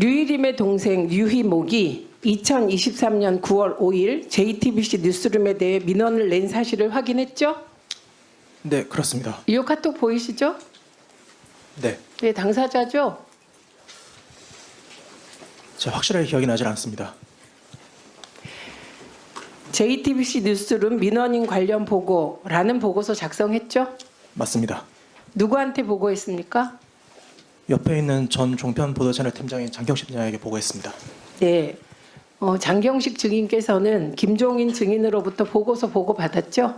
류일임의 동생 류희목이 2023년 9월 5일 JTBC 뉴스룸에 대해 민원을 낸 사실을 확인했죠? 네, 그렇습니다. 이 카톡 보이시죠? 네, 네, 당사자죠? 제가 확실하게 기억이 나질 않습니다. JTBC 뉴스룸 민원인 관련 보고라는 보고서 작성했죠? 맞습니다. 누구한테 보고했습니까? 옆에 있는 전 종편 보도채널 팀장인 장경식 팀장에게 보고했습니다. 네. 장경식 증인께서는 김종인 증인으로부터 보고서 보고받았죠?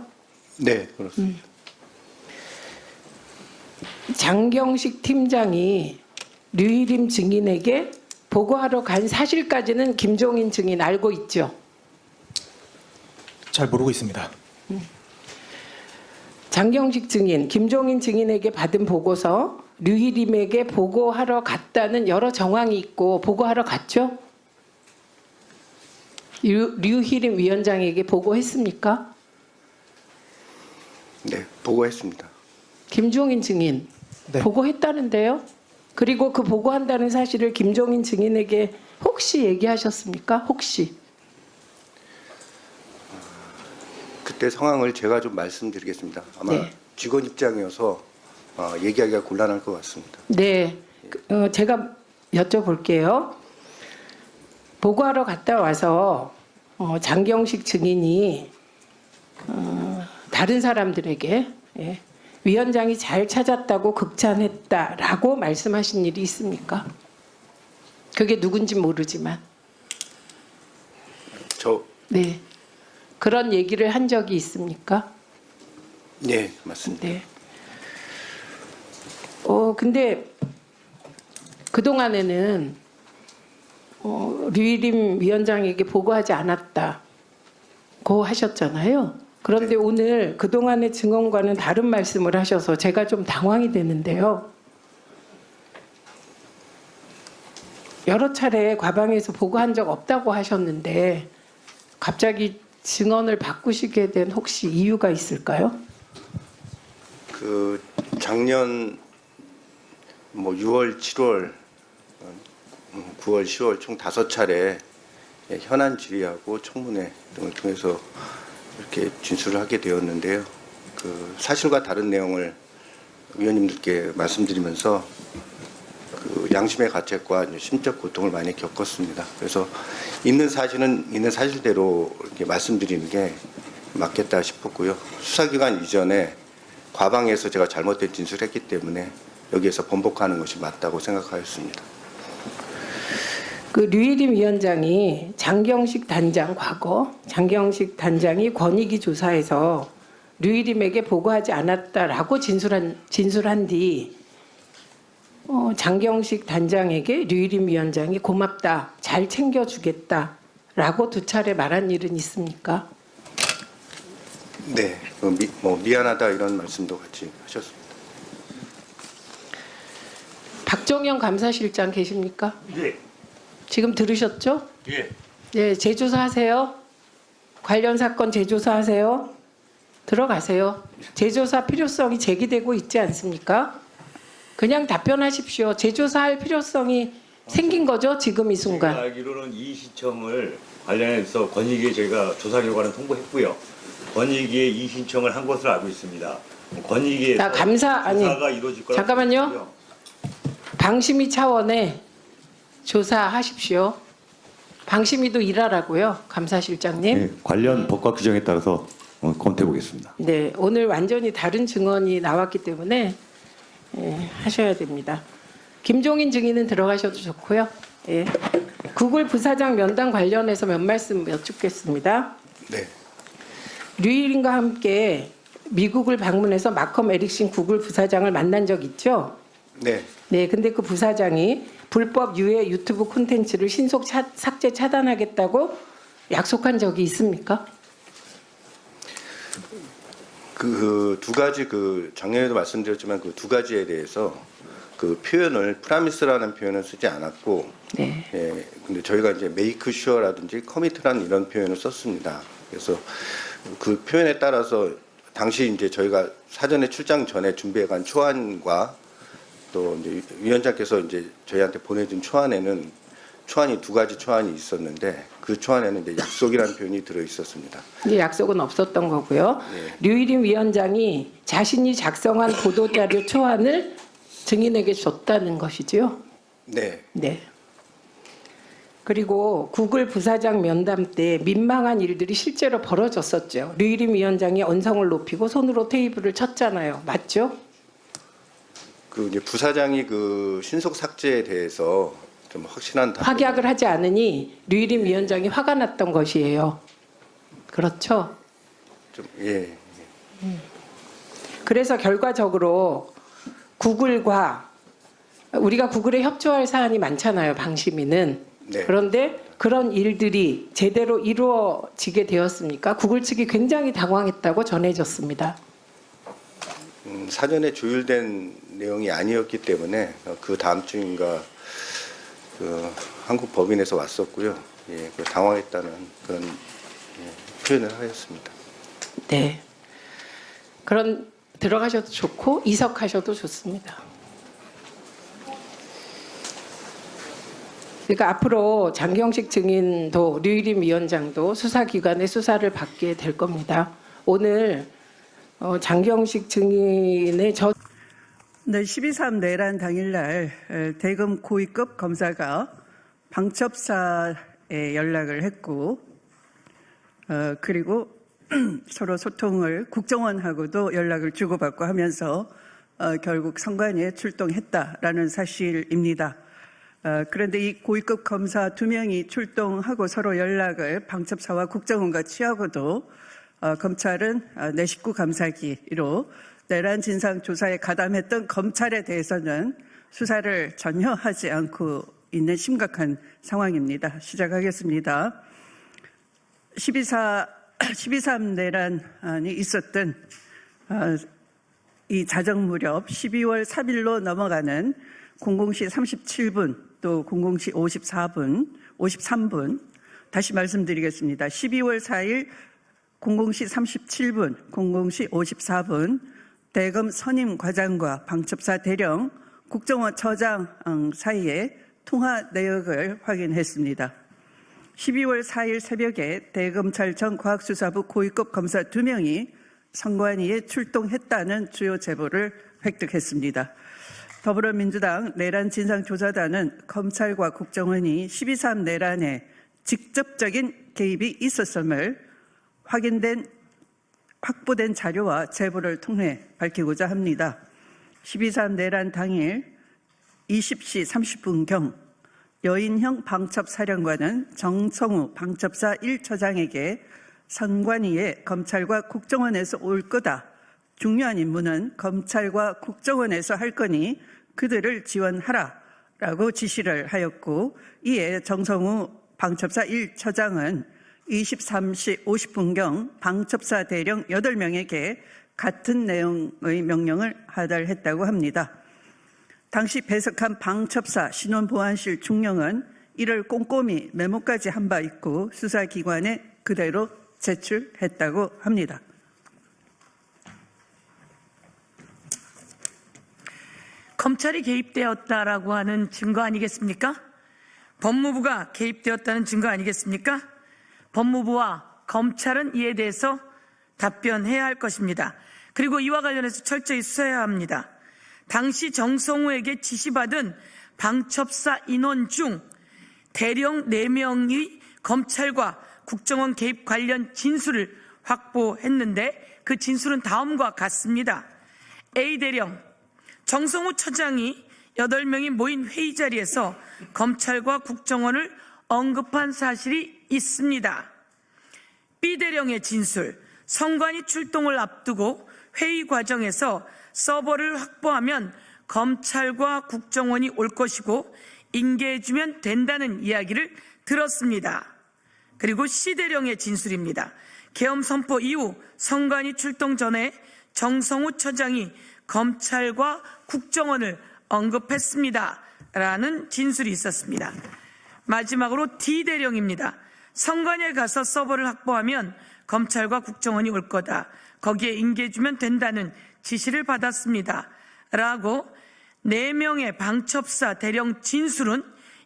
네, 그렇습니다. 장경식 팀장이 류일임 증인에게 보고하러 간 사실까지는 김종인 증인 알고 있죠? 잘 모르고 있습니다. 장경식 증인, 김종인 증인에게 받은 보고서 류일임에게 보고하러 갔다는 여러 정황이 있고 보고하러 갔죠? 류일임 위원장에게 보고했습니까? 네, 보고했습니다. 김종인 증인 네. 보고했다는데요? 그리고 그 보고한다는 사실을 김종인 증인에게 혹시 얘기하셨습니까? 혹시? 그때 상황을 제가 좀 말씀드리겠습니다. 아마 네. 직원 입장이어서 얘기하기가 곤란할 것 같습니다. 네, 제가 여쭤볼게요. 보고하러 갔다 와서 장경식 증인이 다른 사람들에게 위원장이 잘 찾았다고 극찬했다라고 말씀하신 일이 있습니까? 그게 누군지 모르지만. 네, 그런 얘기를 한 적이 있습니까? 네, 맞습니다. 네. 근데 그동안에는 류일임 위원장에게 보고하지 않았다고 하셨잖아요. 그런데 네. 오늘 그동안의 증언과는 다른 말씀을 하셔서 제가 좀 당황이 되는데요. 여러 차례 과방에서 보고한 적 없다고 하셨는데 갑자기 증언을 바꾸시게 된 혹시 이유가 있을까요? 그 작년 6월, 7월, 9월, 10월 총 5차례 현안 질의하고 청문회 등을 통해서 이렇게 진술을 하게 되었는데요. 그 사실과 다른 내용을 위원님들께 말씀드리면서 그 양심의 가책과 심적 고통을 많이 겪었습니다. 그래서 있는 사실은 있는 사실대로 이렇게 말씀드리는 게 맞겠다 싶었고요. 수사기간 이전에 과방에서 제가 잘못된 진술을 했기 때문에 여기에서 번복하는 것이 맞다고 생각하였습니다. 그 류일임 위원장이 장경식 단장 과거 장경식 단장이 권익위 조사에서 류일임에게 보고하지 않았다라고 진술한 뒤 장경식 단장에게 류일임 위원장이 고맙다, 잘 챙겨주겠다라고 2차례 말한 일은 있습니까? 네, 미안하다 이런 말씀도 같이 하셨습니다. 박정영 감사실장 계십니까? 예. 지금 들으셨죠? 예. 네, 재조사하세요. 관련 사건 재조사하세요. 들어가세요. 재조사 필요성이 제기되고 있지 않습니까? 그냥 답변하십시오. 재조사할 필요성이 생긴 거죠, 지금 이 순간. 제가 알기로는 이 신청을 관련해서 권익위에 저희가 조사 결과는 통보했고요. 권익위에 이 신청을 한 것으로 알고 있습니다. 권익위에서 조사가 이루어질 거라고 잠깐만요. 생각하고요. 방심위 차원에 조사하십시오. 방심위도 일하라고요, 감사실장님. 네, 관련 법과 규정에 따라서 검토해 보겠습니다. 네, 오늘 완전히 다른 증언이 나왔기 때문에 하셔야 됩니다. 김종인 증인은 들어가셔도 좋고요. 예. 구글 부사장 면담 관련해서 몇 말씀 여쭙겠습니다. 네, 류일임과 함께 미국을 방문해서 마컴 에릭슨 구글 부사장을 만난 적 있죠? 네, 네, 근데 그 부사장이 불법 유해 유튜브 콘텐츠를 신속 삭제 차단하겠다고 약속한 적이 있습니까? 그 두 가지 작년에도 말씀드렸지만 그 두 가지에 대해서 그 표현을 프라미스라는 표현을 쓰지 않았고, 네. 예, 근데 저희가 이제 메이크 슈어라든지 커미트라는 이런 표현을 썼습니다. 그래서 그 표현에 따라서 당시 이제 저희가 사전에 출장 전에 준비해간 초안과 또 이제 위원장께서 이제 저희한테 보내준 초안에는 초안이 두 가지 초안이 있었는데 그 초안에는 이제 약속이라는 표현이 들어 있었습니다. 이 약속은 없었던 거고요. 네. 류일임 위원장이 자신이 작성한 보도자료 초안을 증인에게 줬다는 것이지요. 네. 네. 그리고 구글 부사장 면담 때 민망한 일들이 실제로 벌어졌었죠. 류일임 위원장이 언성을 높이고 손으로 테이블을 쳤잖아요. 맞죠? 그 이제 부사장이 그 신속 삭제에 대해서 좀 확신한 답변. 확약을 하지 않으니 류일임 위원장이 화가 났던 것이에요. 그렇죠? 좀 예. 그래서 결과적으로 구글과 우리가 구글에 협조할 사안이 많잖아요. 방심위는. 네. 그런데 그런 일들이 제대로 이루어지게 되었습니까? 구글 측이 굉장히 당황했다고 전해졌습니다. 사전에 조율된 내용이 아니었기 때문에 그 다음 주인가 그 한국 법인에서 왔었고요. 예, 그 당황했다는 그런 표현을 하였습니다. 네. 그런 들어가셔도 좋고 이석하셔도 좋습니다. 그러니까 앞으로 장경식 증인도 류일임 위원장도 수사기관의 수사를 받게 될 겁니다. 오늘 장경식 증인의 네, 12.3 내란 당일날 대검 고위급 검사가 방첩사에 연락을 했고 그리고 서로 소통을 국정원하고도 연락을 주고받고 하면서 결국 선관위에 출동했다라는 사실입니다. 그런데 이 고위급 검사 2명이 출동하고 서로 연락을 방첩사와 국정원과 취하고도 검찰은 내 식구 감사기로 내란 진상 조사에 가담했던 검찰에 대해서는 수사를 전혀 하지 않고 있는 심각한 상황입니다. 시작하겠습니다. 12.3 내란이 있었던 이 자정 무렵 12월 3일로 넘어가는 00시 37분 또 00시 53분 다시 말씀드리겠습니다. 12월 4일 00시 37분, 00시 54분 대검 선임 과장과 방첩사 대령, 국정원 처장 사이에 통화 내역을 확인했습니다. 12월 4일 새벽에 대검찰청 과학수사부 고위급 검사 2명이 선관위에 출동했다는 주요 제보를 획득했습니다. 더불어민주당 내란진상조사단은 검찰과 국정원이 12.3 내란에 직접적인 개입이 있었음을 확보된 자료와 제보를 통해 밝히고자 합니다. 12.3 내란 당일 20시 30분경 여인형 방첩사령관은 정성우 방첩사 1처장에게 선관위에 검찰과 국정원에서 올 거다. 중요한 임무는 검찰과 국정원에서 할 거니 그들을 지원하라라고 지시를 하였고 이에 정성우 방첩사 1처장은 23시 50분경 방첩사 대령 8명에게 같은 내용의 명령을 하달했다고 합니다. 당시 배석한 방첩사 신원보안실 중령은 이를 꼼꼼히 메모까지 한 바 있고 수사기관에 그대로 제출했다고 합니다. 검찰이 개입되었다라고 하는 증거 아니겠습니까? 법무부가 개입되었다는 증거 아니겠습니까? 법무부와 검찰은 이에 대해서 답변해야 할 것입니다. 그리고 이와 관련해서 철저히 수사해야 합니다. 당시 정성우에게 지시받은 방첩사 인원 중 대령 4명의 검찰과 국정원 개입 관련 진술을 확보했는데 그 진술은 다음과 같습니다. A대령, 정성우 처장이 8명이 모인 회의 자리에서 검찰과 국정원을 언급한 사실이 있습니다. B대령의 진술, 선관위 출동을 앞두고 회의 과정에서 서버를 확보하면 검찰과 국정원이 올 것이고 인계해주면 된다는 이야기를 들었습니다. 그리고 C대령의 진술입니다. 계엄 선포 이후 선관위 출동 전에 정성우 처장이 검찰과 국정원을 언급했습니다. 라는 진술이 있었습니다. 마지막으로 D대령입니다. 선관위에 가서 서버를 확보하면 검찰과 국정원이 올 거다. 거기에 인계해주면 된다는 지시를 받았습니다. 라고 4명의 방첩사 대령 진술은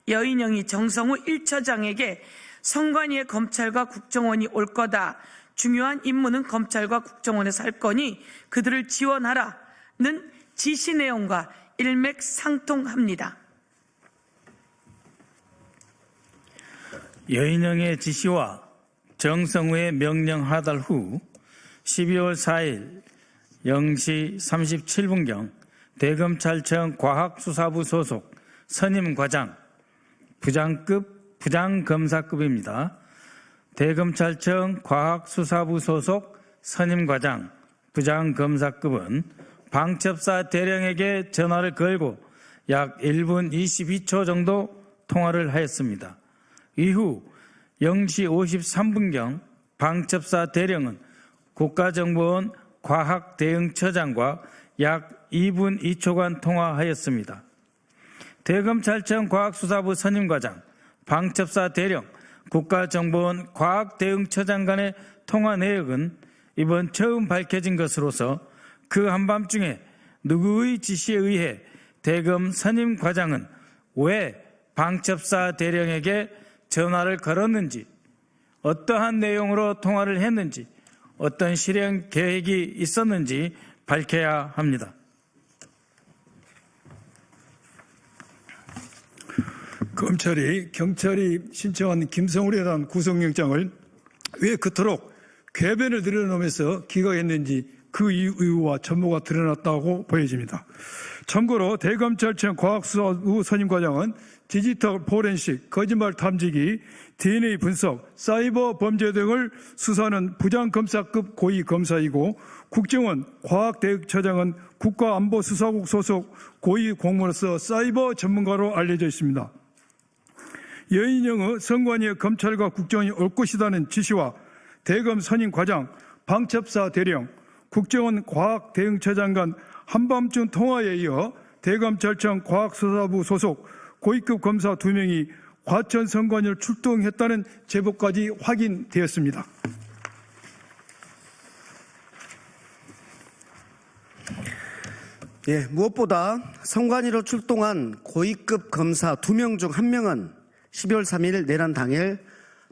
여인영이 정성우 1처장에게 선관위에 검찰과 국정원이 올 거다. 중요한 임무는 검찰과 국정원에서 할 거니 그들을 지원하라는 지시 내용과 일맥상통합니다. 여인영의 지시와 정성우의 명령 하달 후 12월 4일 0시 37분경 대검찰청 과학수사부 소속 선임과장, 부장검사급입니다. 대검찰청 과학수사부 소속 선임과장, 부장검사급은 방첩사 대령에게 전화를 걸고 약 1분 22초 정도 통화를 하였습니다. 이후 0시 53분경 방첩사 대령은 국가정보원 과학대응처장과 약 2분 2초간 통화하였습니다. 대검찰청 과학수사부 선임과장, 방첩사 대령, 국가정보원 과학대응처장 간의 통화 내역은 이번 처음 밝혀진 것으로서 그 한밤중에 누구의 지시에 의해 대검 선임과장은 왜 방첩사 대령에게 전화를 걸었는지, 어떠한 내용으로 통화를 했는지, 어떤 실행 계획이 있었는지 밝혀야 합니다. 검찰이 경찰이 신청한 김성울에 대한 구속영장을 왜 그토록 궤변을 늘어놓으면서 기각했는지 그 이유와 전모가 드러났다고 보여집니다. 참고로 대검찰청 과학수사부 선임과장은 디지털 포렌식, 거짓말 탐지기, DNA 분석, 사이버 범죄 등을 수사하는 부장검사급 고위검사이고 국정원 과학대응처장은 국가안보수사국 소속 고위공무원으로서 사이버 전문가로 알려져 있습니다. 여인영의 선관위의 검찰과 국정원이 올 것이라는 지시와 대검 선임과장, 방첩사 대령, 국정원 과학대응처장 간 한밤중 통화에 이어 대검찰청 과학수사부 소속 고위급 검사 2명이 과천 선관위를 출동했다는 제보까지 확인되었습니다. 무엇보다 선관위로 출동한 고위급 검사 2명 중 1명은 12월 3일 내란 당일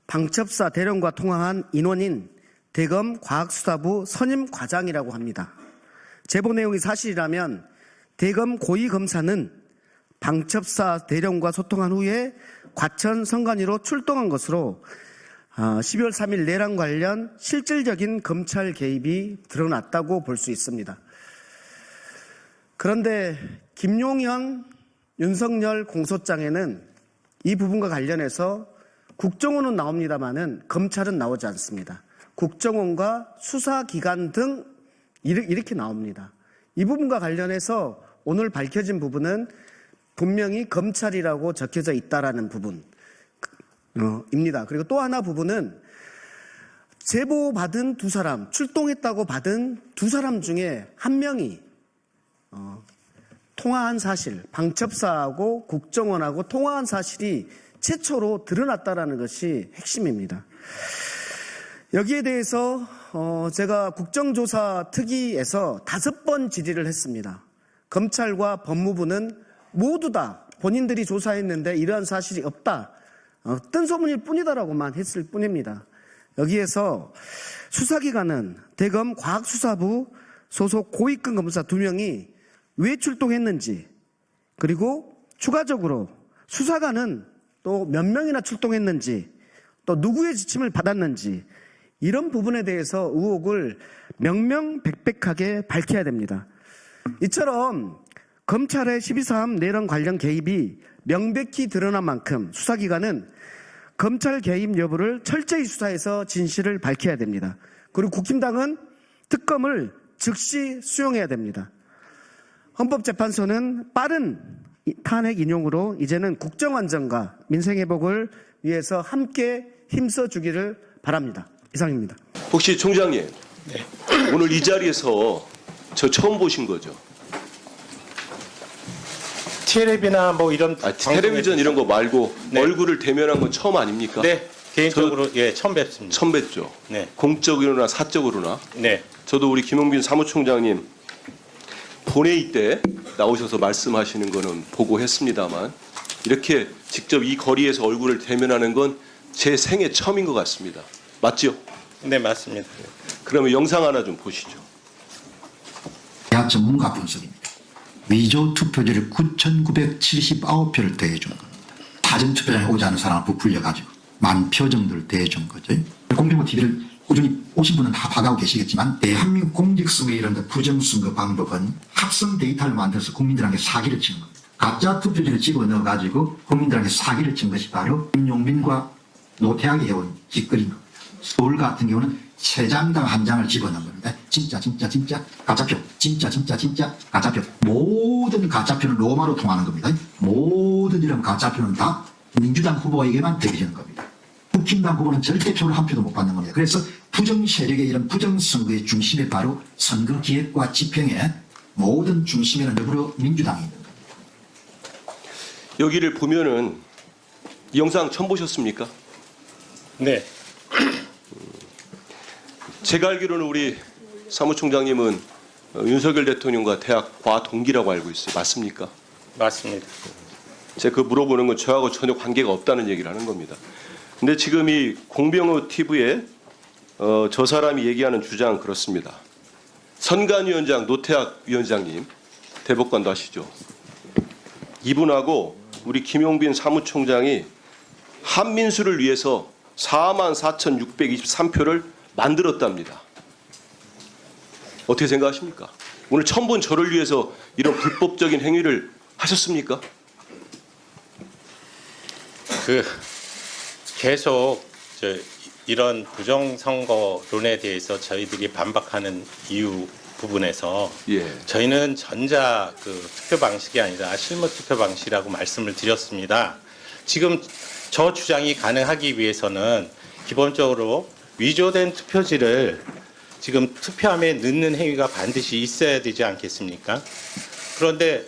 방첩사 대령과 통화한 인원인 대검 과학수사부 선임과장이라고 합니다. 제보 내용이 사실이라면 대검 고위검사는 방첩사 대령과 소통한 후에 과천 선관위로 출동한 것으로 12월 3일 내란 관련 실질적인 검찰 개입이 드러났다고 볼 수 있습니다. 그런데 김용현, 윤석열 공소장에는 이 부분과 관련해서 국정원은 나옵니다마는 검찰은 나오지 않습니다. 국정원과 수사기관 등 이렇게 나옵니다. 이 부분과 관련해서 오늘 밝혀진 부분은 분명히 검찰이라고 적혀져 있다라는 부분입니다. 그리고 또 하나 부분은 제보받은 2사람, 출동했다고 받은 2사람 중에 1명이 통화한 사실, 방첩사하고 국정원하고 통화한 사실이 최초로 드러났다라는 것이 핵심입니다. 여기에 대해서 제가 국정조사 특위에서 5번 질의를 했습니다. 검찰과 법무부는 모두 다 본인들이 조사했는데 이러한 사실이 없다. 뜬소문일 뿐이다라고만 했을 뿐입니다. 여기에서 수사기관은 대검 과학수사부 소속 고위급 검사 2명이 왜 출동했는지, 그리고 추가적으로 수사관은 또 몇 명이나 출동했는지, 또 누구의 지침을 받았는지, 이런 부분에 대해서 의혹을 명명백백하게 밝혀야 됩니다. 이처럼 검찰의 12.3 내란 관련 개입이 명백히 드러난 만큼 수사기관은 검찰 개입 여부를 철저히 수사해서 진실을 밝혀야 됩니다. 그리고 국힘당은 특검을 즉시 수용해야 됩니다. 헌법재판소는 빠른 탄핵 인용으로 이제는 국정 안정과 민생 회복을 위해서 함께 힘써주기를 바랍니다. 이상입니다. 혹시 총장님, 오늘 이 자리에서 저 처음 보신 거죠? 텔레비나 뭐 이런 텔레비전 이런 거 말고 네. 얼굴을 대면한 건 처음 아닙니까? 네, 개인적으로 처음 뵙습니다. 처음 뵙죠. 네. 공적으로나 사적으로나. 네. 저도 우리 김용빈 사무총장님 본회의 때 나오셔서 말씀하시는 거는 보고 했습니다만 이렇게 직접 이 거리에서 얼굴을 대면하는 건 제 생애 처음인 것 같습니다. 맞죠? 네, 맞습니다. 그러면 영상 하나 좀 보시죠. 대학 전문가 분석입니다. 위조 투표지를 9,979표를 더해준 겁니다. 사전 투표장에 오지 않은 사람을 부풀려가지고 10,000표 정도를 더해준 거죠. 공정호 TV를 꾸준히 오신 분은 다 봐가고 계시겠지만 대한민국 공직선거에 이런 부정선거 방법은 합성 데이터를 만들어서 국민들에게 사기를 치는 겁니다. 가짜 투표지를 집어넣어가지고 국민들에게 사기를 친 것이 바로 김용민과 노태악이 해온 짓거리인 겁니다. 서울 같은 경우는 3장당 1장을 집어넣은 겁니다. 진짜 가짜표, 진짜 가짜표. 모든 가짜표는 로마로 통하는 겁니다. 모든 이런 가짜표는 다 민주당 후보에게만 드리는 겁니다. 국힘당 후보는 절대 표를 한 표도 못 받는 겁니다. 그래서 부정 세력의 이런 부정 선거의 중심에 바로 선거 기획과 집행의 모든 중심에는 더불어민주당이 있는 겁니다. 여기를 보면은 이 영상 처음 보셨습니까? 네, 제가 알기로는 우리 사무총장님은 윤석열 대통령과 대학 과 동기라고 알고 있어요. 맞습니까? 맞습니다. 제가 그 물어보는 건 저하고 전혀 관계가 없다는 얘기를 하는 겁니다. 근데 지금 이 공병호 TV에 저 사람이 얘기하는 주장은 그렇습니다. 선관위원장 노태악 위원장님 대법관도 하시죠. 이분하고 우리 김용빈 사무총장이 한민수를 위해서 44,623표를 만들었답니다. 어떻게 생각하십니까? 오늘 처음 본 저를 위해서 이런 불법적인 행위를 하셨습니까? 계속 이런 부정선거론에 대해서 저희들이 반박하는 이유 부분에서 저희는 전자 투표 방식이 아니라 실무 투표 방식이라고 말씀을 드렸습니다. 지금 저 주장이 가능하기 위해서는 기본적으로 위조된 투표지를 지금 투표함에 넣는 행위가 반드시 있어야 되지 않겠습니까? 그런데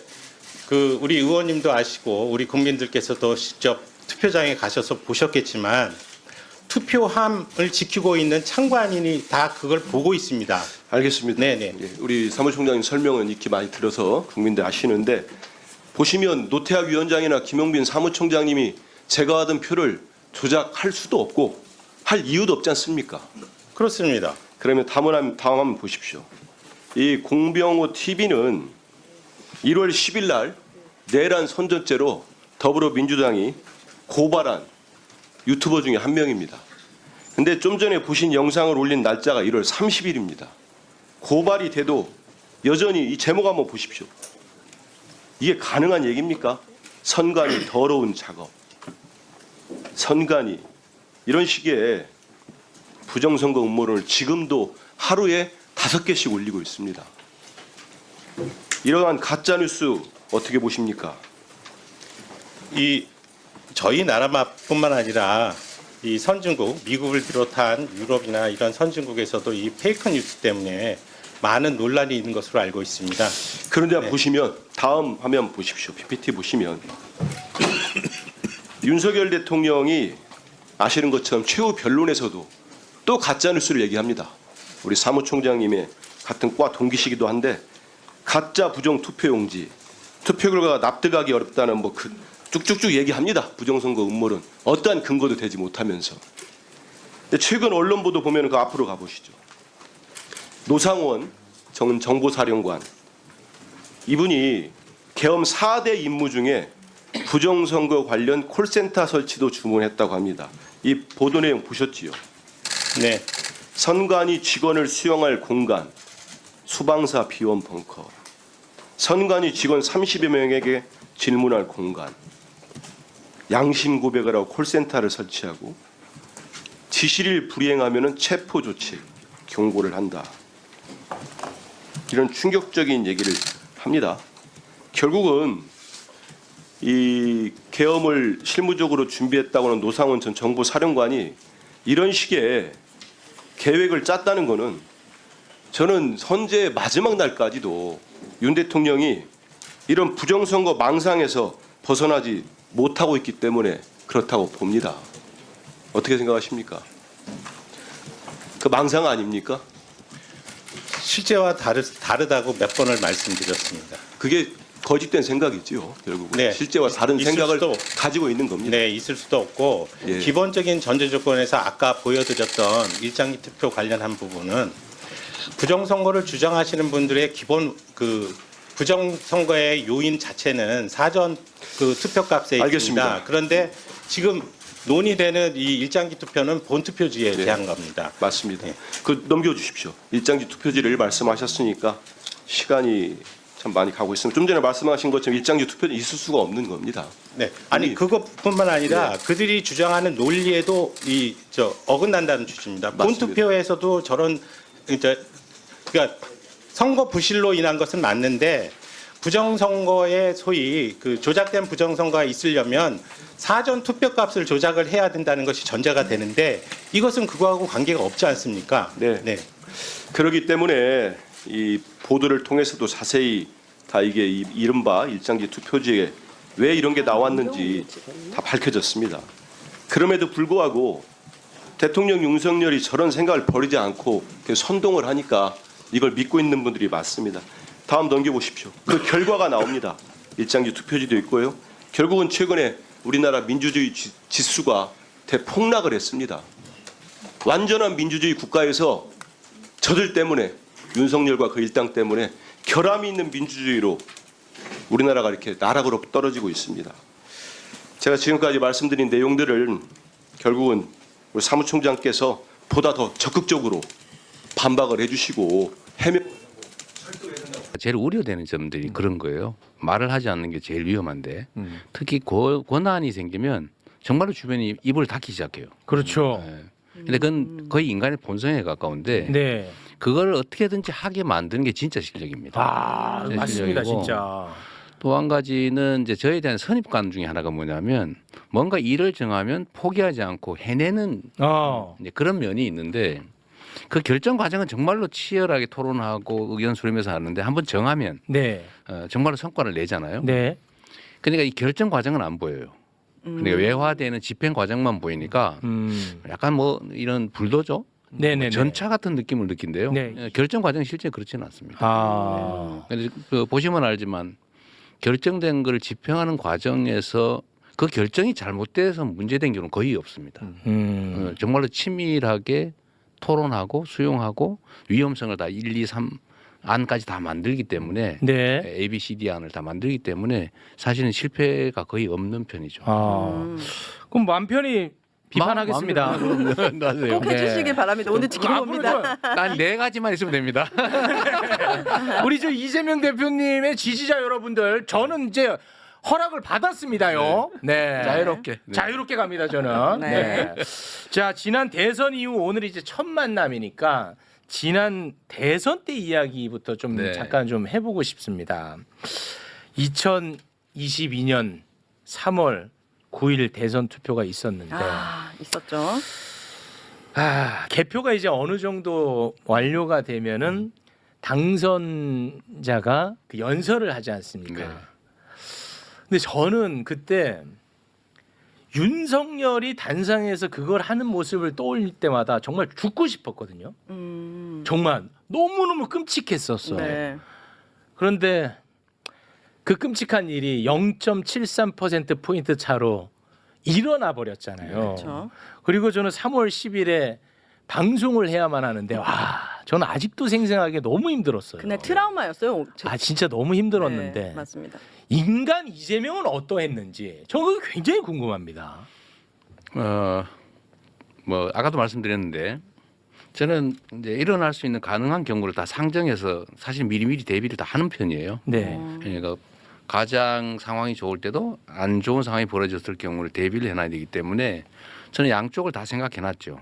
우리 의원님도 아시고 우리 국민들께서도 직접 투표장에 가셔서 보셨겠지만 투표함을 지키고 있는 참관인이 다 그걸 보고 있습니다. 알겠습니다. 네네. 우리 사무총장님 설명은 익히 많이 들어서 국민들 아시는데 보시면 노태악 위원장이나 김용빈 사무총장님이 제가 하던 표를 조작할 수도 없고 할 이유도 없지 않습니까? 그렇습니다. 그러면 다음 한번 보십시오. 이 공병호 TV는 1월 10일 날 내란 선전죄로 더불어민주당이 고발한 유튜버 중에 한 명입니다. 근데 좀 전에 보신 영상을 올린 날짜가 1월 30일입니다. 고발이 돼도 여전히 이 제목 한번 보십시오. 이게 가능한 얘기입니까? 선관위 더러운 작업. 선관위 이런 식의 부정선거 음모론을 지금도 하루에 5개씩 올리고 있습니다. 이러한 가짜뉴스 어떻게 보십니까? 저희 나라뿐만 아니라 이 선진국, 미국을 비롯한 유럽이나 이런 선진국에서도 이 페이크 뉴스 때문에 많은 논란이 있는 것으로 알고 있습니다. 그런데 보시면 다음 화면 보십시오. PPT 보시면 윤석열 대통령이 아시는 것처럼 최후 변론에서도 또 가짜뉴스를 얘기합니다. 우리 사무총장님의 같은 과 동기시기도 한데 가짜 부정 투표용지, 투표 결과가 납득하기 어렵다는 쭉쭉쭉 얘기합니다. 부정선거 음모론. 어떠한 근거도 되지 못하면서. 근데 최근 언론 보도 보면 그 앞으로 가보시죠. 노상원 전 정보사령관 이분이 계엄 4대 임무 중에 부정선거 관련 콜센터 설치도 주문했다고 합니다. 이 보도 내용 보셨지요? 네. 선관위 직원을 수용할 공간, 수방사 비원 벙커, 선관위 직원 30여 명에게 질문할 공간, 양심 고백을 하고 콜센터를 설치하고 지시를 불이행하면 체포 조치, 경고를 한다. 이런 충격적인 얘기를 합니다. 결국은 이 계엄을 실무적으로 준비했다고 하는 노상원 전 정보사령관이 이런 식의 계획을 짰다는 것은 저는 선제 마지막 날까지도 윤 대통령이 이런 부정선거 망상에서 벗어나지 못하고 있기 때문에 그렇다고 봅니다. 어떻게 생각하십니까? 그 망상 아닙니까? 실제와 다르다고 몇 번을 말씀드렸습니다. 그게 거짓된 생각이지요. 결국은 네. 실제와 다른 있을 생각을 수도 가지고 있는 겁니다. 네, 있을 수도 없고 예. 기본적인 전제 조건에서 아까 보여드렸던 일장기 투표 관련한 부분은 부정선거를 주장하시는 분들의 기본 그 부정선거의 요인 자체는 사전 그 투표값에 알겠습니다. 있습니다. 그런데 지금 논의되는 이 일장기 투표는 본투표지에 네. 대한 겁니다. 맞습니다. 그 넘겨주십시오. 일장지 투표지를 말씀하셨으니까 시간이 참 많이 가고 있습니다. 좀 전에 말씀하신 것처럼 일장지 투표는 있을 수가 없는 겁니다. 네, 아니 그것뿐만 아니라 그들이 주장하는 논리에도 어긋난다는 취지입니다. 맞습니다. 본투표에서도 저런 그러니까 선거 부실로 인한 것은 맞는데 부정선거에 소위 그 조작된 부정선거가 있으려면 사전 투표값을 조작을 해야 된다는 것이 전제가 되는데 이것은 그거하고 관계가 없지 않습니까? 네. 그렇기 때문에 이 보도를 통해서도 자세히 다 이게 이른바 일장지 투표지에 왜 이런 게 나왔는지 다 밝혀졌습니다. 그럼에도 불구하고 대통령 윤석열이 저런 생각을 버리지 않고 선동을 하니까 이걸 믿고 있는 분들이 많습니다. 다음 넘겨보십시오. 그 결과가 나옵니다. 일장지 투표지도 있고요. 결국은 최근에 우리나라 민주주의 지수가 대폭락을 했습니다. 완전한 민주주의 국가에서 저들 때문에 윤석열과 그 일당 때문에 결함이 있는 민주주의로 우리나라가 이렇게 나락으로 떨어지고 있습니다. 제가 지금까지 말씀드린 내용들을 결국은 우리 사무총장께서 보다 더 적극적으로 반박을 해주시고 제일 우려되는 점들이 그런 거예요. 말을 하지 않는 게 제일 위험한데 특히 권한이 생기면 정말로 주변이 입을 닫기 시작해요. 그렇죠. 네. 근데 그건 거의 인간의 본성에 가까운데 네. 그걸 어떻게든지 하게 만드는 게 진짜 실력입니다. 아, 진짜 맞습니다, 실력이고. 진짜. 또 한 가지는 이제 저에 대한 선입관 중에 하나가 뭐냐면 뭔가 일을 정하면 포기하지 않고 해내는 이제 그런 면이 있는데 그 결정 과정은 정말로 치열하게 토론하고 의견 수렴해서 하는데 한번 정하면 네. 정말로 성과를 내잖아요. 네. 그러니까 이 결정 과정은 안 보여요. 그러니까 외화되는 집행 과정만 보이니까 약간 뭐 이런 불도저, 네네네. 전차 같은 느낌을 느낀대요. 네. 결정 과정이 실제 그렇지는 않습니다. 아. 그래서 그 보시면 알지만 결정된 걸 집행하는 과정에서 그 결정이 잘못돼서 문제된 경우는 거의 없습니다. 정말로 치밀하게 토론하고 수용하고 위험성을 다 1, 2, 3 안까지 다 만들기 때문에 네. A, B, C, D 안을 다 만들기 때문에 사실은 실패가 거의 없는 편이죠. 그럼 마음 편히 비판하겠습니다. 꼭 해주시길 바랍니다. 오늘 지켜봅니다. 단 4가지만 있으면 됩니다. 우리 저 이재명 대표님의 지지자 여러분들, 저는 이제 허락을 받았습니다요. 네. 자유롭게. 네. 자유롭게 갑니다, 저는. 네. 네. 자, 지난 대선 이후 오늘 이제 첫 만남이니까 지난 대선 때 이야기부터 좀 네. 잠깐 좀 해보고 싶습니다. 2022년 3월 9일 대선 투표가 있었는데 있었죠. 개표가 이제 어느 정도 완료가 되면은 당선자가 그 연설을 하지 않습니까? 네. 근데 저는 그때 윤석열이 단상에서 그걸 하는 모습을 떠올릴 때마다 정말 죽고 싶었거든요. 정말 너무너무 끔찍했었어. 네. 그런데 그 끔찍한 일이 0.73% 포인트 차로 일어나 버렸잖아요. 그렇죠. 그리고 저는 3월 10일에 방송을 해야만 하는데 와, 저는 아직도 생생하게 너무 힘들었어요. 그날 트라우마였어요. 진짜 너무 힘들었는데 네, 맞습니다. 인간 이재명은 어떠했는지 저는 굉장히 궁금합니다. 뭐 아까도 말씀드렸는데 저는 이제 일어날 수 있는 가능한 경우를 다 상정해서 사실 미리미리 대비를 다 하는 편이에요. 네. 그러니까 가장 상황이 좋을 때도 안 좋은 상황이 벌어졌을 경우를 대비를 해놔야 되기 때문에 저는 양쪽을 다 생각해놨죠.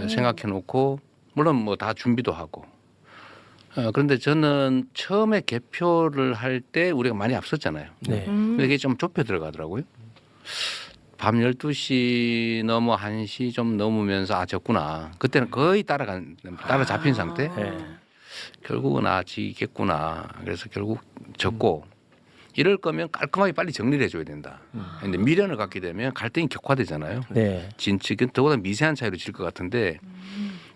생각해놓고 물론 뭐 다 준비도 하고. 그런데 저는 처음에 개표를 할 때 우리가 많이 앞섰잖아요. 네. 근데 이게 좀 좁혀 들어가더라고요. 밤 12시 넘어 1시 좀 넘으면서 졌구나. 그때는 거의 따라잡힌 상태. 네. 결국은 지겠구나. 그래서 결국 졌고 이럴 거면 깔끔하게 빨리 정리를 해줘야 된다. 근데 미련을 갖게 되면 갈등이 격화되잖아요. 네. 진측은 더보다 미세한 차이로 질 것 같은데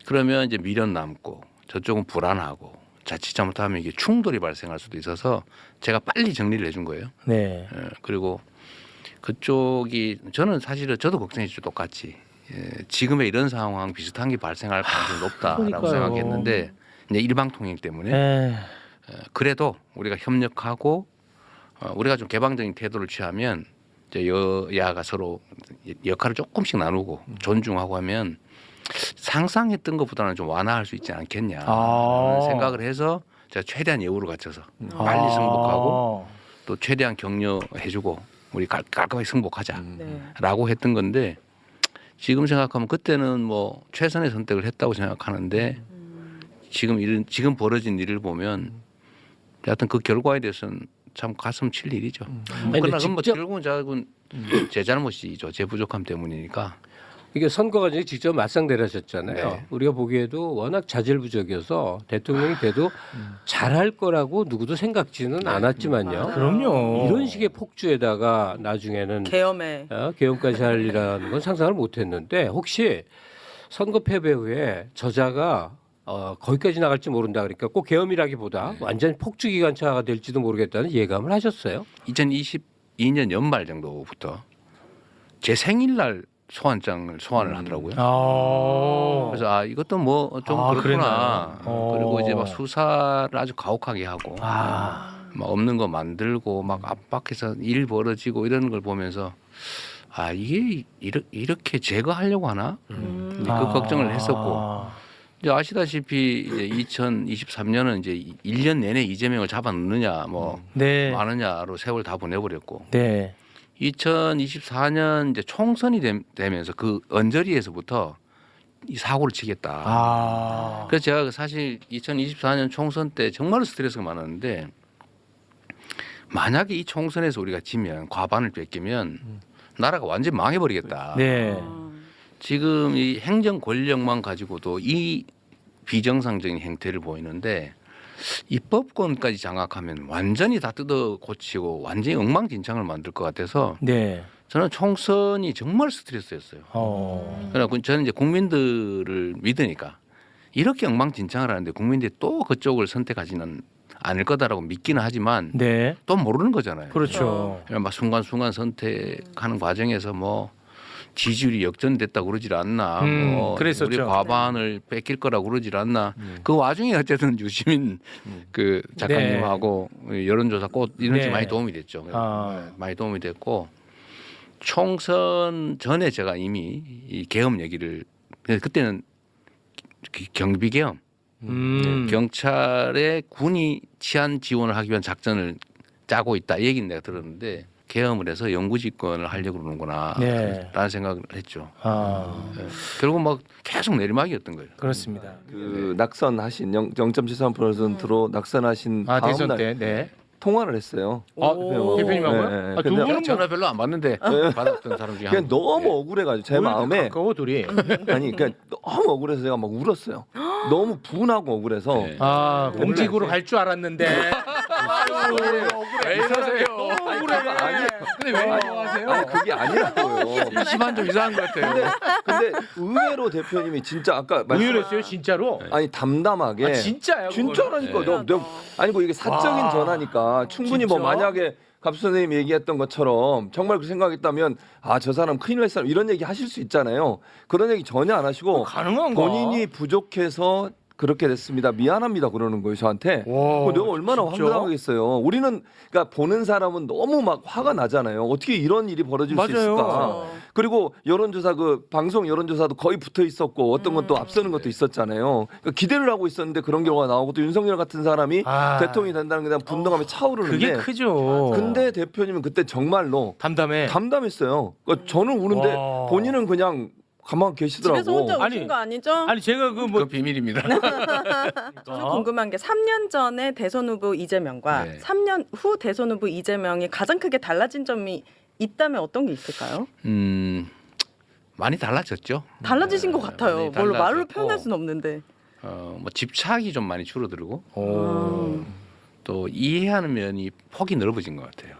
그러면 이제 미련 남고 저쪽은 불안하고 자칫 잘못하면 이게 충돌이 발생할 수도 있어서 제가 빨리 정리를 해준 거예요. 네. 그리고 그쪽이 저는 사실은 저도 걱정했죠. 똑같이. 지금의 이런 상황 비슷한 게 발생할 가능성이 높다라고 그러니까요. 생각했는데 이제 일방통행 때문에 네. 그래도 우리가 협력하고 우리가 좀 개방적인 태도를 취하면 이제 여야가 서로 역할을 조금씩 나누고 존중하고 하면 상상했던 것보다는 좀 완화할 수 있지 않겠냐 생각을 해서 제가 최대한 예우를 갖춰서 빨리 승복하고 또 최대한 격려해주고 우리 깔끔하게 승복하자라고 했던 건데 지금 생각하면 그때는 뭐 최선의 선택을 했다고 생각하는데 지금 벌어진 일을 보면 하여튼 그 결과에 대해서는 참 가슴 칠 일이죠. 그러나 그건 뭐 결국은 제 잘못이죠. 제 부족함 때문이니까. 이게 선거 과정에 직접 맞상대하셨잖아요. 네. 우리가 보기에도 워낙 자질부족이어서 대통령이 돼도 잘할 거라고 누구도 생각지는 않았지만요. 그럼요. 이런 식의 폭주에다가 나중에는 계엄에 계엄까지 하리라는 건 상상을 못했는데 혹시 선거 패배 후에 저자가 거기까지 나갈지 모른다 그러니까 꼭 계엄이라기보다 완전히 폭주 기관차가 될지도 모르겠다는 예감을 하셨어요? 2022년 연말 정도부터 제 생일날 소환장을 소환을 하더라고요. 그래서 이것도 뭐 좀 그렇구나. 그리고 이제 막 수사를 아주 가혹하게 하고 막 없는 거 만들고 막 압박해서 일 벌어지고 이런 걸 보면서 이게 이렇게 제거하려고 하나? 그 걱정을 했었고 이제 아시다시피 이제 2023년은 이제 1년 내내 이재명을 잡아넣느냐 뭐 마느냐로 세월 다 보내버렸고. 네. 2024년 이제 총선이 되면서 그 언저리에서부터 이 사고를 치겠다. 그래서 제가 사실 2024년 총선 때 정말로 스트레스가 많았는데 만약에 이 총선에서 우리가 지면 과반을 뺏기면 나라가 완전히 망해버리겠다. 네. 지금 이 행정 권력만 가지고도 이 비정상적인 행태를 보이는데 입법권까지 장악하면 완전히 다 뜯어 고치고 완전히 엉망진창을 만들 것 같아서 저는 총선이 정말 스트레스였어요. 그러나 저는 이제 국민들을 믿으니까 이렇게 엉망진창을 하는데 국민들이 또 그쪽을 선택하지는 않을 거다라고 믿기는 하지만 또 모르는 거잖아요. 그렇죠. 막 순간순간 선택하는 과정에서 뭐 지지율이 역전됐다고 그러질 않나. 뭐 그랬었죠. 우리 과반을 뺏길 거라고 그러질 않나. 그 와중에 어쨌든 유시민 그 작가님하고 여론조사 꽃 이런 게 많이 도움이 됐죠. 많이 도움이 됐고 총선 전에 제가 이미 이 계엄 얘기를 그때는 경비계엄 경찰에 군이 치안 지원을 하기 위한 작전을 짜고 있다 이 얘기는 내가 들었는데 계엄을 해서 영구집권을 하려고 그러는구나 라는 생각을 했죠. 결국 막 계속 내리막이었던 거예요. 그렇습니다. 그 낙선하신 0.73%로 낙선하신 다음 대선 날 때 통화를 했어요. 대표님하고요? 두 분은 전화 별로 안 받는데 받았던 사람 중에 그냥 너무 억울해가지고 제 마음에 가까워 둘이. 아니 그러니까 너무 억울해서 제가 막 울었어요. 너무 분하고 억울해서 공직으로 갈 줄 알았는데. 왜 이러세요? 근데 왜 하세요? 아니 그게 아니라고요. 시반 좀 이상한 것 같아요. 근데 의외로 대표님이 진짜 아까 의외로했어요 진짜로? 아니 담담하게. 진짜요? 진짜라니까. 아니 뭐 이게 사적인 전화니까 충분히 진짜? 뭐 만약에 갑수 선생님이 얘기했던 것처럼 정말 그 생각했다면 저 사람 큰일 날 사람 이런 얘기 하실 수 있잖아요. 그런 얘기 전혀 안 하시고 가능한가? 본인이 부족해서 그렇게 됐습니다. 미안합니다. 그러는 거예요, 저한테. 내가 얼마나 황당하겠어요. 우리는 그러니까 보는 사람은 너무 막 화가 나잖아요. 어떻게 이런 일이 벌어질 수 있을까? 그리고 여론조사 그 방송 여론조사도 거의 붙어 있었고 어떤 건 또 앞서는 것도 있었잖아요. 그러니까 기대를 하고 있었는데 그런 경우가 나오고 또 윤석열 같은 사람이 대통령이 된다는 게 대한 분노감이 차오르는데 그게 크죠. 근데 대표님은 그때 정말로 담담했어요. 그러니까 저는 우는데 본인은 그냥 가만 계시더라고. 집에서 혼자 우신 거 아니죠? 아니 제가 그 비밀입니다. 저는 궁금한 게 3년 전에 대선 후보 이재명과 3년 후 대선 후보 이재명이 가장 크게 달라진 점이 있다면 어떤 게 있을까요? 많이 달라졌죠. 달라지신 것 같아요. 뭘로 말로 표현할 수는 없는데. 뭐 집착이 좀 많이 줄어들고 또 이해하는 면이 폭이 넓어진 것 같아요.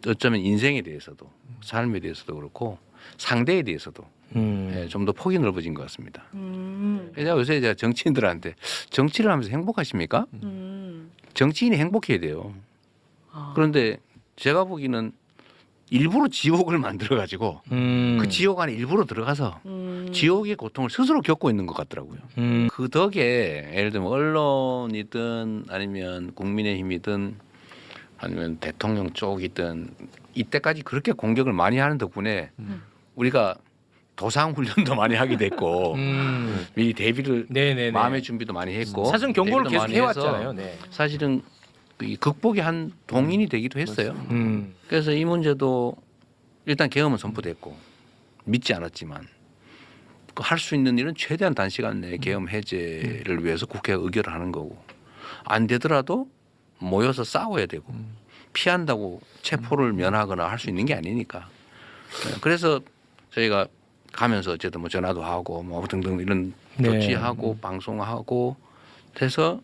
어쩌면 인생에 대해서도 삶에 대해서도 그렇고 상대에 대해서도 좀 더 폭이 넓어진 것 같습니다. 제가 요새 제가 정치인들한테 정치를 하면서 행복하십니까? 정치인이 행복해야 돼요. 그런데 제가 보기에는 일부러 지옥을 만들어 가지고 그 지옥 안에 일부러 들어가서 지옥의 고통을 스스로 겪고 있는 것 같더라고요. 그 덕에 예를 들면 언론이든 아니면 국민의힘이든 아니면 대통령 쪽이든 이때까지 그렇게 공격을 많이 하는 덕분에 우리가 도상 훈련도 많이 하게 됐고 미리 대비를 마음의 준비도 많이 했고 사전 경고를 대비도 계속 많이 해서 해왔잖아요. 네. 사실은 이 극복의 한 동인이 되기도 했어요. 그래서 이 문제도 일단 계엄은 선포됐고 믿지 않았지만 할 수 있는 일은 최대한 단시간 내에 계엄 해제를 위해서 국회가 의결을 하는 거고 안 되더라도 모여서 싸워야 되고 피한다고 체포를 면하거나 할 수 있는 게 아니니까. 그래서 저희가 가면서 어쨌든 뭐 전화도 하고 뭐 등등 이런 조치하고 방송하고 해서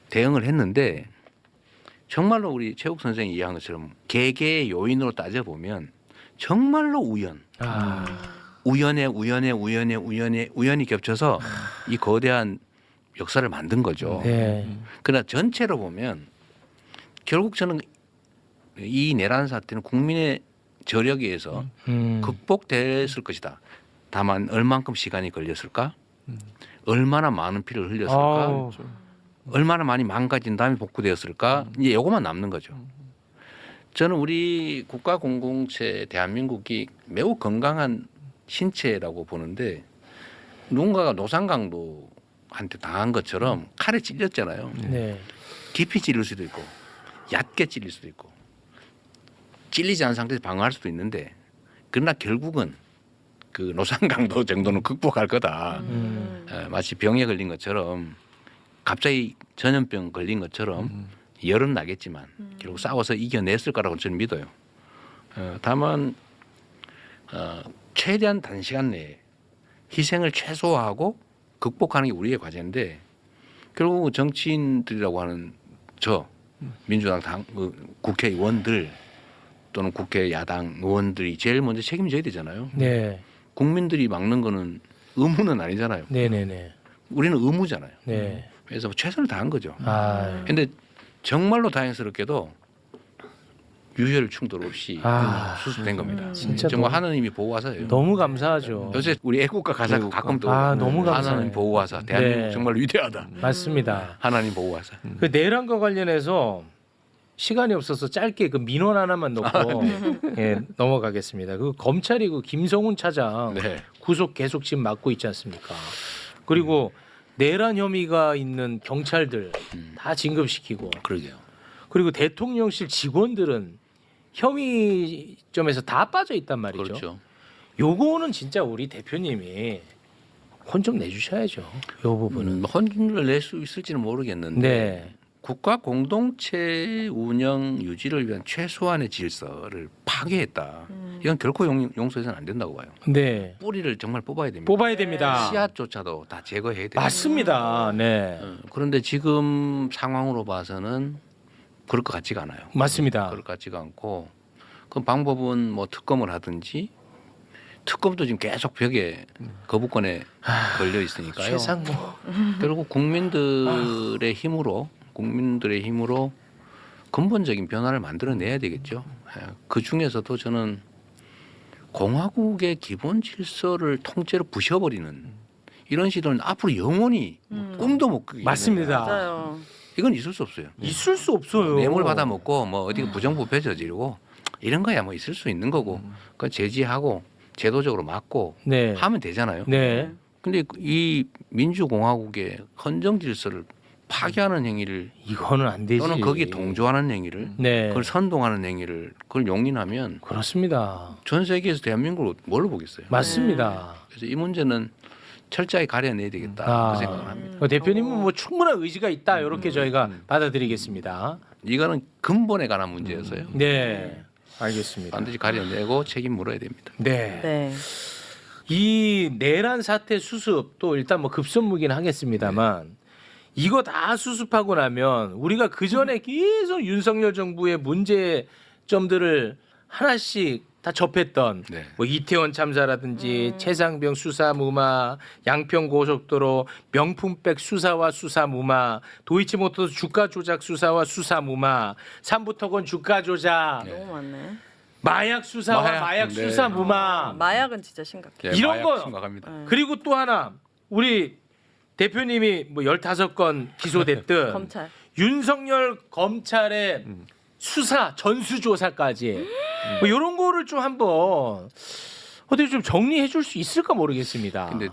대응을 했는데 정말로 우리 최욱 선생이 이야기한 것처럼 개개의 요인으로 따져보면 정말로 우연히 겹쳐서 이 거대한 역사를 만든 거죠. 그러나 전체로 보면 결국 저는 이 내란 사태는 국민의 저력에 의해서 극복됐을 것이다. 다만 얼만큼 시간이 걸렸을까? 얼마나 많은 피를 흘렸을까? 얼마나 많이 망가진 다음에 복구되었을까? 이제 요것만 남는 거죠. 저는 우리 국가 공동체 대한민국이 매우 건강한 신체라고 보는데 누군가가 노상강도한테 당한 것처럼 칼에 찔렸잖아요. 깊이 찔릴 수도 있고 얕게 찔릴 수도 있고 찔리지 않은 상태에서 방어할 수도 있는데 그러나 결국은 그 노상강도 정도는 극복할 거다. 마치 병에 걸린 것처럼 갑자기 전염병 걸린 것처럼 열은 나겠지만 결국 싸워서 이겨냈을 거라고 저는 믿어요. 다만 최대한 단시간 내에 희생을 최소화하고 극복하는 게 우리의 과제인데 결국 정치인들이라고 하는 민주당 국회의원들 또는 국회 야당 의원들이 제일 먼저 책임져야 되잖아요. 국민들이 막는 거는 의무는 아니잖아요. 우리는 의무잖아요. 그래서 최선을 다한 거죠. 그런데 정말로 다행스럽게도 유혈 충돌 없이 수습된 겁니다. 진짜 정말 하나님이 보호하사예요. 너무 감사하죠. 요새 우리 애국가 가사가 가끔 또 너무 감사해요. 하나님 보호하사. 대한민국 정말 위대하다. 맞습니다. 하나님 보호하사. 그 내란과 관련해서 시간이 없어서 짧게 그 민원 하나만 넣고 넘어가겠습니다. 그 검찰이 그 김성훈 차장 구속 계속 지금 맡고 있지 않습니까? 그리고 내란 혐의가 있는 경찰들 다 진급시키고 그러게요. 그리고 대통령실 직원들은 혐의점에서 다 빠져 있단 말이죠. 그렇죠. 요거는 진짜 우리 대표님이 혼 좀 내주셔야죠. 요 부분은. 혼을 낼 수 있을지는 모르겠는데 국가 공동체 운영 유지를 위한 최소한의 질서를 파괴했다. 이건 결코 용서해서는 안 된다고 봐요. 뿌리를 정말 뽑아야 됩니다. 뽑아야 됩니다. 씨앗조차도 다 제거해야 됩니다. 맞습니다. 그런데 지금 상황으로 봐서는 그럴 것 같지가 않아요. 맞습니다. 그럴 것 같지가 않고 그 방법은 뭐 특검을 하든지 특검도 지금 계속 벽에 거부권에 걸려 있으니까요. 최상무. 결국 국민들의 힘으로 근본적인 변화를 만들어내야 되겠죠. 그 중에서도 저는 공화국의 기본 질서를 통째로 부셔버리는 이런 시도는 앞으로 영원히 꿈도 못 꾸게. 맞습니다. 맞아요. 이건 있을 수 없어요. 있을 수 없어요. 뇌물 받아 먹고 뭐 어디 부정부패 저지르고 이런 거야 뭐 있을 수 있는 거고 그 제지하고 제도적으로 막고 하면 되잖아요. 근데 이 민주공화국의 헌정 질서를 파괴하는 행위를 이거는 안 되지. 또는 거기에 동조하는 행위를 그걸 선동하는 행위를 그걸 용인하면 그렇습니다. 전 세계에서 대한민국을 뭘로 보겠어요. 맞습니다. 그래서 이 문제는 철저히 가려내야 되겠다 그 생각을 합니다. 대표님은 뭐 충분한 의지가 있다 이렇게 저희가 받아들이겠습니다. 이거는 근본에 관한 문제여서요. 알겠습니다. 반드시 가려내고 책임 물어야 됩니다. 이 내란 사태 수습 또 일단 뭐 급선무긴 하겠습니다만 이거 다 수습하고 나면 우리가 그 전에 계속 윤석열 정부의 문제 점들을 하나씩 다 접했던 네. 뭐 이태원 참사라든지 최상병 수사 무마, 양평 고속도로 명품백 수사와 수사 무마, 도이치모터스 주가 조작 수사와 수사 무마, 삼부토건 주가 조작, 너무 많네. 마약 수사와 마약 네. 수사 무마, 마약은 진짜 심각해. 예, 이런 마약 거. 심각합니다. 그리고 또 하나 우리 대표님이 뭐 15건 기소됐든 검찰. 윤석열 검찰의 수사 전수조사까지 뭐 이런 거를 좀 한번 어떻게 좀 정리해 줄 수 있을까 모르겠습니다. 근데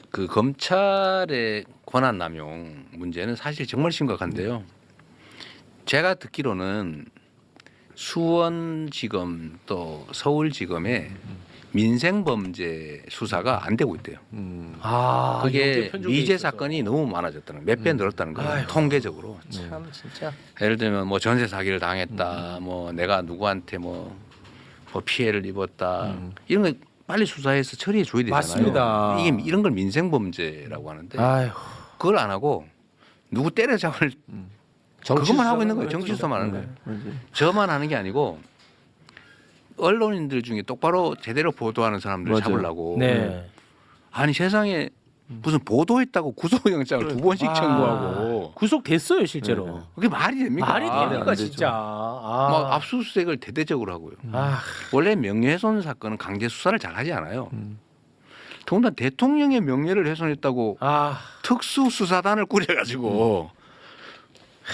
그 검찰의 권한 남용 문제는 사실 정말 심각한데요. 제가 듣기로는 수원지검 또 서울지검에 민생범죄 수사가 안 되고 있대요. 아, 그게 이게 편중돼 미제 있어서. 사건이 너무 많아졌다는 몇 배 늘었다는 거예요. 아이고. 통계적으로. 참 진짜. 예를 들면 뭐 전세 사기를 당했다, 뭐 내가 누구한테 뭐 피해를 입었다 이런 거 빨리 수사해서 처리해 줘야 되잖아요. 맞습니다. 이게 이런 걸 민생범죄라고 하는데 아이고. 그걸 안 하고 누구 때려잡을 그것만 하고 있는 거예요. 정치 수사만 하는 거예요. 저만 하는 게 아니고 언론인들 중에 똑바로 제대로 보도하는 사람들 맞아요. 잡으려고. 네. 아니 세상에 무슨 보도했다고 구속영장을 2번씩 청구하고 구속됐어요 실제로. 그게 말이 됩니까? 말이 됩니까 안 되죠. 진짜. 아. 막 압수수색을 대대적으로 하고요. 아. 원래 명예훼손 사건은 강제 수사를 잘 하지 않아요. 더군다나 대통령의 명예를 훼손했다고 아. 특수수사단을 꾸려가지고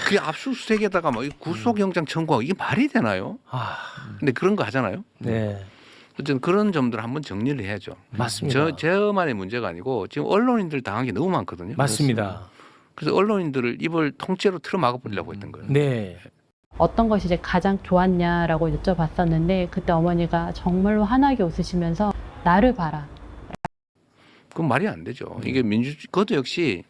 그 압수수색에다가 막 구속영장 청구하고 이게 말이 되나요? 아. 근데 그런 거 하잖아요. 네. 어쨌든 그런 점들을 한번 정리를 해야죠. 맞습니다. 저만의 문제가 아니고 지금 언론인들 당한 게 너무 많거든요. 맞습니다. 그래서 언론인들을 입을 통째로 틀어 막아버리려고 했던 거예요. 네. 어떤 것이 이제 가장 좋았냐라고 여쭤봤었는데 그때 어머니가 정말로 환하게 웃으시면서 나를 봐라. 그건 말이 안 되죠. 이게 그것도 역시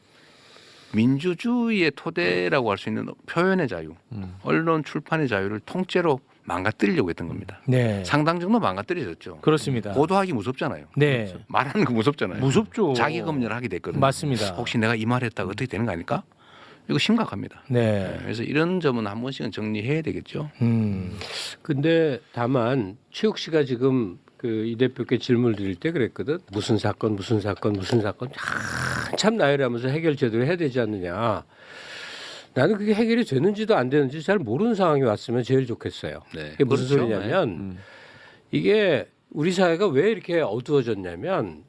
민주주의의 토대라고 할 수 있는 표현의 자유, 언론 출판의 자유를 통째로 망가뜨리려고 했던 겁니다. 네. 상당 정도 망가뜨려졌죠. 그렇습니다. 보도하기 무섭잖아요. 네. 말하는 거 무섭잖아요. 무섭죠. 자기 검열을 하게 됐거든요. 맞습니다. 혹시 내가 이 말했다가 어떻게 되는 거 아닐까? 이거 심각합니다. 네. 그래서 이런 점은 한 번씩은 정리해야 되겠죠. 근데 다만 최욱 씨가 지금 그 이 대표께 질문을 드릴 때 그랬거든. 무슨 사건 한참 나열하면서 해결 제대로 해야 되지 않느냐. 나는 그게 해결이 되는지도 안 되는지 잘 모르는 상황이 왔으면 제일 좋겠어요. 네. 그게 무슨 그렇죠. 소리냐면 이게 우리 사회가 왜 이렇게 어두워졌냐면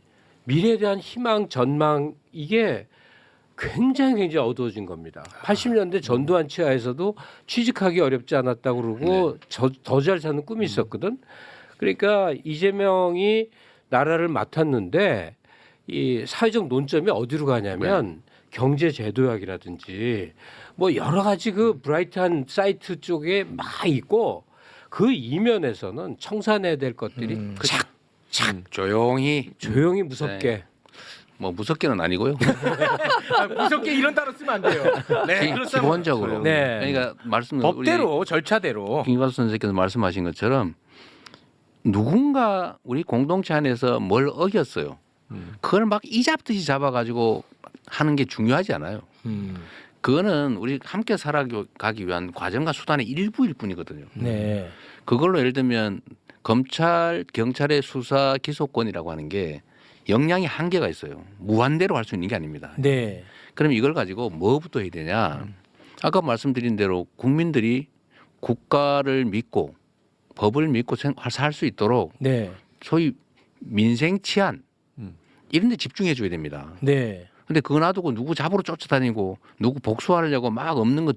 미래에 대한 희망, 전망 이게 굉장히 어두워진 겁니다. 80년대 전두환 치하에서도 취직하기 어렵지 않았다고 그러고 더 잘 사는 꿈이 있었거든. 그러니까 이재명이 나라를 맡았는데 이 사회적 논점이 어디로 가냐면 경제 제도약이라든지 뭐 여러 가지 그 브라이트한 사이트 쪽에 막 있고 그 이면에서는 청산해야 될 것들이 착착 조용히 무섭게. 뭐 무섭게는 아니고요. 무섭게 이런 단어 쓰면 안 돼요. 네, 기본적으로. 네. 그러니까 법대로 절차대로. 김기수 선생님께서 말씀하신 것처럼 누군가 우리 공동체 안에서 뭘 어겼어요. 그걸 막 이잡듯이 잡아가지고 하는 게 중요하지 않아요. 그거는 우리 함께 살아가기 위한 과정과 수단의 일부일 뿐이거든요. 네. 그걸로 예를 들면 검찰, 경찰의 수사 기소권이라고 하는 게 역량이 한계가 있어요. 무한대로 할 수 있는 게 아닙니다. 네. 그럼 이걸 가지고 뭐부터 해야 되냐? 아까 말씀드린 대로 국민들이 국가를 믿고 법을 믿고 살 수 있도록 네. 소위 민생 치안 이런 데 집중해 줘야 됩니다. 네. 근데 그거 놔두고 누구 잡으러 쫓아다니고 누구 복수하려고 막 없는 거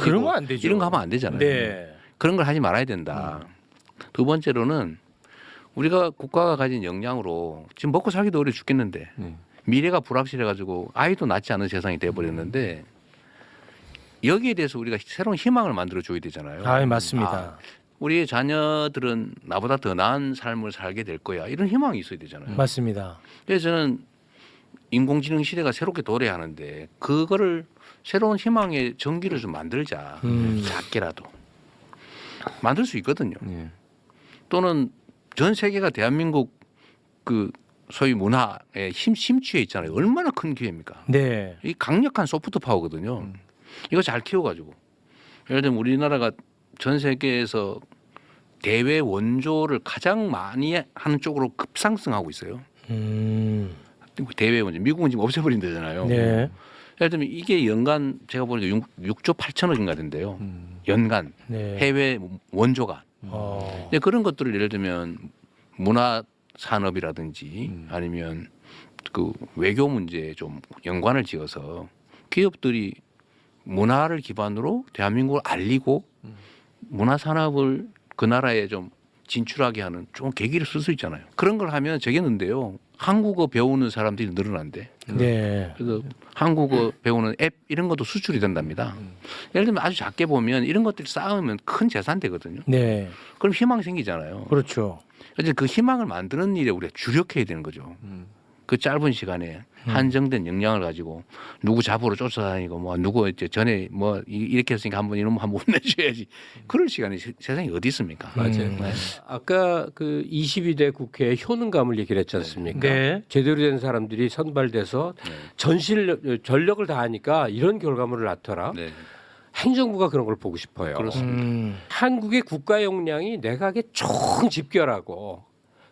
그런 거 안 되죠. 이런 거 하면 안 되잖아요. 네. 그런 걸 하지 말아야 된다. 두 번째로는 우리가 국가가 가진 역량으로 지금 먹고 살기도 어려 죽겠는데 미래가 불확실해 가지고 아이도 낳지 않은 세상이 돼 버렸는데 여기에 대해서 우리가 새로운 희망을 만들어 줘야 되잖아요. 아, 맞습니다. 우리의 자녀들은 나보다 더 나은 삶을 살게 될 거야. 이런 희망이 있어야 되잖아요. 맞습니다. 그래서 저는 인공지능 시대가 새롭게 도래하는데 그거를 새로운 희망의 전기를 좀 만들자. 작게라도. 만들 수 있거든요. 또는 전 세계가 대한민국 그 소위 문화에 심취해 있잖아요. 얼마나 큰 기회입니까? 네. 이 강력한 소프트 파워거든요. 이거 잘 키워가지고 예를 들면 우리나라가 전 세계에서 대외 원조를 가장 많이 하는 쪽으로 급상승하고 있어요. 대외 원조. 미국은 지금 없애버린다잖아요. 네. 예를 들면 이게 연간 제가 보니까 6조 8천억인가 된대요. 연간 네. 해외 원조가. 근데 그런 것들을 예를 들면 문화 산업이라든지 아니면 그 외교 문제에 좀 연관을 지어서 기업들이 문화를 기반으로 대한민국을 알리고 문화 산업을 그 나라에 좀 진출하게 하는 좀 계기를 쓸 수 있잖아요. 그런 걸 하면 저겠는데요. 한국어 배우는 사람들이 늘어난대. 네. 그래서 한국어 배우는 앱 이런 것도 수출이 된답니다. 예를 들면 아주 작게 보면 이런 것들이 쌓으면 큰 재산 되거든요. 네. 그럼 희망 생기잖아요. 그렇죠. 그래서 그 희망을 만드는 일에 우리가 주력해야 되는 거죠. 그 짧은 시간에 한정된 역량을 가지고 누구 잡으러 쫓아다니고 뭐 누구 이제 전에 뭐 이렇게 했으니까 한번 이놈 한번 혼내줘야지. 그럴 시간이 세상에 어디 있습니까? 맞아요. 아까 그 22대 국회 효능감을 얘기를 했지 않습니까? 네. 제대로 된 사람들이 선발돼서 전력을 다하니까 이런 결과물을 낳더라. 네. 행정부가 그런 걸 보고 싶어요. 그렇습니다. 한국의 국가 역량이 내각에 총 집결하고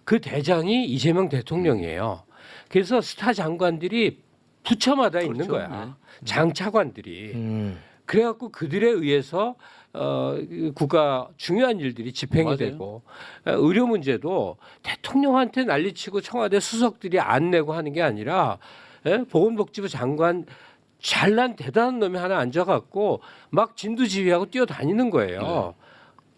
그 대장이 이재명 대통령이에요. 그래서 스타 장관들이 부처마다 있는 거야. 장차관들이. 그래갖고 그들에 의해서 국가 중요한 일들이 집행이 맞아요. 되고 의료 문제도 대통령한테 난리치고 청와대 수석들이 안 내고 하는 게 아니라 보건복지부 장관 잘난 대단한 놈이 하나 앉아갖고 막 진두지휘하고 뛰어다니는 거예요.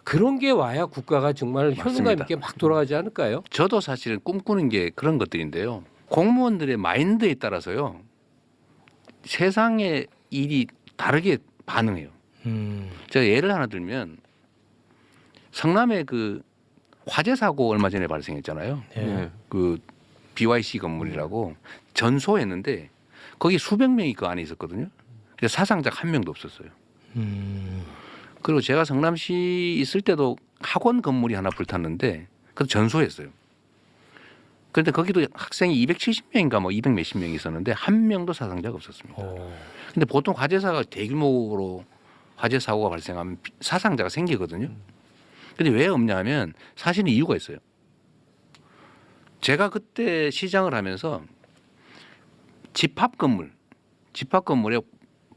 그런 게 와야 국가가 정말 효능감 있게 막 돌아가지 않을까요? 저도 사실은 꿈꾸는 게 그런 것들인데요. 공무원들의 마인드에 따라서요. 세상의 일이 다르게 반응해요. 제가 예를 하나 들면 성남에 그 화재 사고 얼마 전에 발생했잖아요. 네. 그 BYC 건물이라고 전소했는데 거기 수백 명이 그 안에 있었거든요. 그래서 사상자 한 명도 없었어요. 그리고 제가 성남시 있을 때도 학원 건물이 하나 불탔는데 그 전소했어요. 그런데 거기도 학생이 270명인가 뭐 200 몇십 명이 있었는데 한 명도 사상자가 없었습니다. 근데 보통 화재사가 대규모로 화재 사고가 발생하면 사상자가 생기거든요. 근데 왜 없냐면 사실은 이유가 있어요. 제가 그때 시장을 하면서 집합 건물에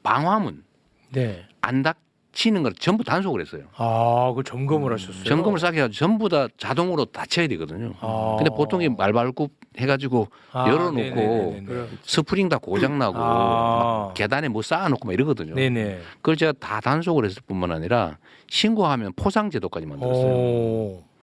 방화문 네. 안 닫히는 걸 전부 단속을 했어요. 아, 그 점검을 하셨어요. 점검을 싸게 해가지고 전부 다 자동으로 닫혀야 되거든요. 근데 보통 이 말발굽 해가지고 열어놓고 스프링 다 고장나고 막 계단에 뭐 쌓아놓고 막 이러거든요. 네네. 그걸 제가 다 단속을 했을 뿐만 아니라 신고하면 포상제도까지 만들었어요.